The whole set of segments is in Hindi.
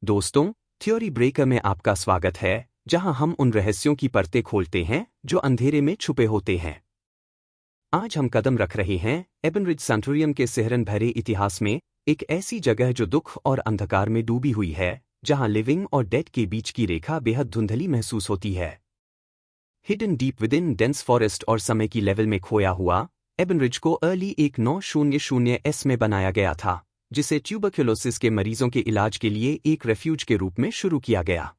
दोस्तों, थ्योरी ब्रेकर में आपका स्वागत है, जहां हम उन रहस्यों की परतें खोलते हैं जो अंधेरे में छुपे होते हैं। आज हम कदम रख रहे हैं एबनरिज सैंटोरियम के सिहरन भरे इतिहास में, एक ऐसी जगह जो दुख और अंधकार में डूबी हुई है, जहां लिविंग और डेड के बीच की रेखा बेहद धुंधली महसूस होती है। Hidden deep within dense forest और समय की लेवल में खोया हुआ, एबनरिज को अर्ली 1900s में बनाया गया था, जिसे ट्यूबरक्लोसिस के मरीजों के इलाज के लिए एक रेफ्यूज के रूप में शुरू किया गया।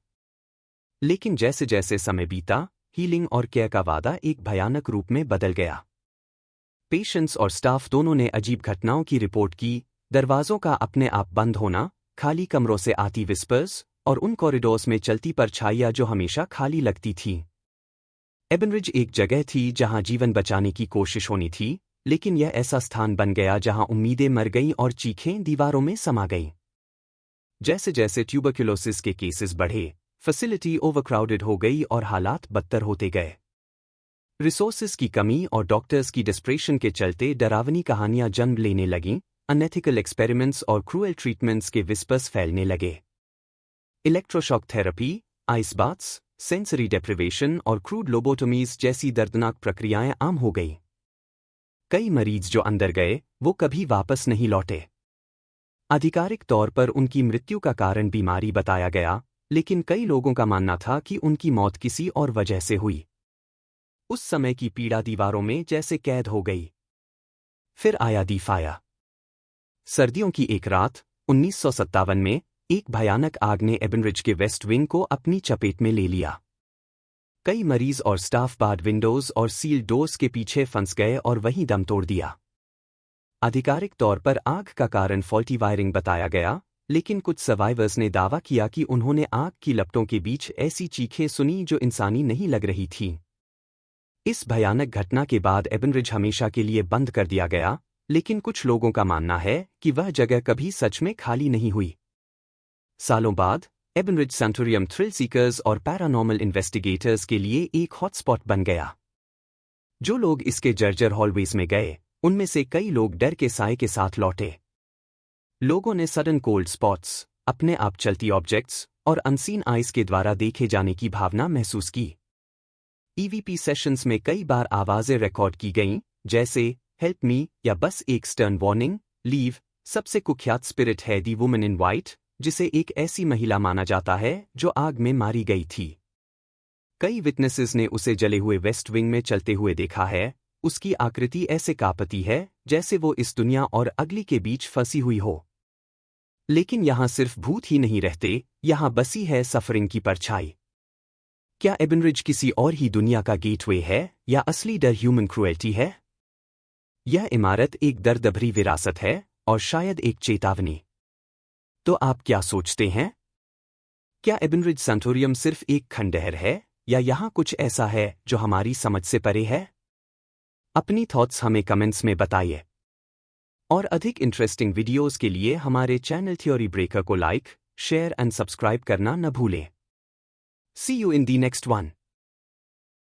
लेकिन जैसे जैसे समय बीता, हीलिंग और केयर का वादा एक भयानक रूप में बदल गया। पेशेंट्स और स्टाफ दोनों ने अजीब घटनाओं की रिपोर्ट की, दरवाजों का अपने आप बंद होना, खाली कमरों से आती विस्पर्स और उन कॉरिडोर्स में चलती परछाइयां जो हमेशा खाली लगती थीं। एबनरिज एक जगह थी जहां जीवन बचाने की कोशिश होनी थी, लेकिन यह ऐसा स्थान बन गया जहां उम्मीदें मर गईं और चीखें दीवारों में समा गईं। जैसे जैसे ट्यूबरक्लोसिस के केसेस बढ़े, फैसिलिटी ओवरक्राउडेड हो गई और हालात बदतर होते गए। रिसोर्सेज की कमी और डॉक्टर्स की डिस्प्रेशन के चलते डरावनी कहानियां जन्म लेने लगीं, अनएथिकल एक्सपेरिमेंट्स और क्रूएल ट्रीटमेंट्स के विस्पर्स फैलने लगे। Electroshock therapy, ice baths, sensory deprivation और क्रूड लोबोटोमीज जैसी दर्दनाक प्रक्रियाएं आम हो गईं। कई मरीज जो अंदर गए, वो कभी वापस नहीं लौटे। आधिकारिक तौर पर उनकी मृत्यु का कारण बीमारी बताया गया, लेकिन कई लोगों का मानना था कि उनकी मौत किसी और वजह से हुई। उस समय की पीड़ा दीवारों में जैसे कैद हो गई। फिर आया दी फायर। सर्दियों की एक रात, 1957 में, एक भयानक आग ने एबनरिज के वेस्ट विंग को अपनी चपेट में ले लिया। कई मरीज और स्टाफ बार्ड विंडोज और सील्ड डोर्स के पीछे फंस गए और वहीं दम तोड़ दिया। आधिकारिक तौर पर आग का कारण फॉल्टी वायरिंग बताया गया, लेकिन कुछ सर्वाइवर्स ने दावा किया कि उन्होंने आग की लपटों के बीच ऐसी चीखें सुनी जो इंसानी नहीं लग रही थीं। इस भयानक घटना के बाद एबनरिज हमेशा के लिए बंद कर दिया गया, लेकिन कुछ लोगों का मानना है कि वह जगह कभी सच में खाली नहीं हुई। सालों बाद, एबनरिज सैंटोरियम थ्रिल सीकर्स और पैरानॉर्मल इन्वेस्टिगेटर्स के लिए एक हॉटस्पॉट बन गया। जो लोग इसके जर्जर हॉलवेज में गए, उनमें से कई लोग डर के साए के साथ लौटे। लोगों ने सडन कोल्ड स्पॉट्स, अपने आप चलती ऑब्जेक्ट्स और अनसीन आइज के द्वारा देखे जाने की भावना महसूस की। ईवीपी सेशंस में कई बार आवाजें रिकॉर्ड की गईं, जैसे हेल्प मी या बस एक स्टर्न वार्निंग, लीव। सबसे कुख्यात स्पिरिट है दी वुमन इन वाइट, जिसे एक ऐसी महिला माना जाता है जो आग में मारी गई थी। कई विटनेसेस ने उसे जले हुए वेस्ट विंग में चलते हुए देखा है। उसकी आकृति ऐसे कांपती है जैसे वो इस दुनिया और अगली के बीच फंसी हुई हो। लेकिन यहां सिर्फ भूत ही नहीं रहते, यहां बसी है सफरिंग की परछाई। क्या एबनरिज किसी और ही दुनिया का गेटवे है, या असली डर ह्यूमन क्रुएल्टी है? यह इमारत एक दर्दभरी विरासत है, और शायद एक चेतावनी। तो आप क्या सोचते हैं? क्या एबनरिज सैंटोरियम सिर्फ एक खंडहर है, या यहाँ कुछ ऐसा है जो हमारी समझ से परे है? अपनी थॉट्स हमें कमेंट्स में बताइए। और अधिक इंटरेस्टिंग वीडियोस के लिए हमारे चैनल थ्योरी ब्रेकर को लाइक, शेयर एंड सब्सक्राइब करना न भूलें। See you in the next one.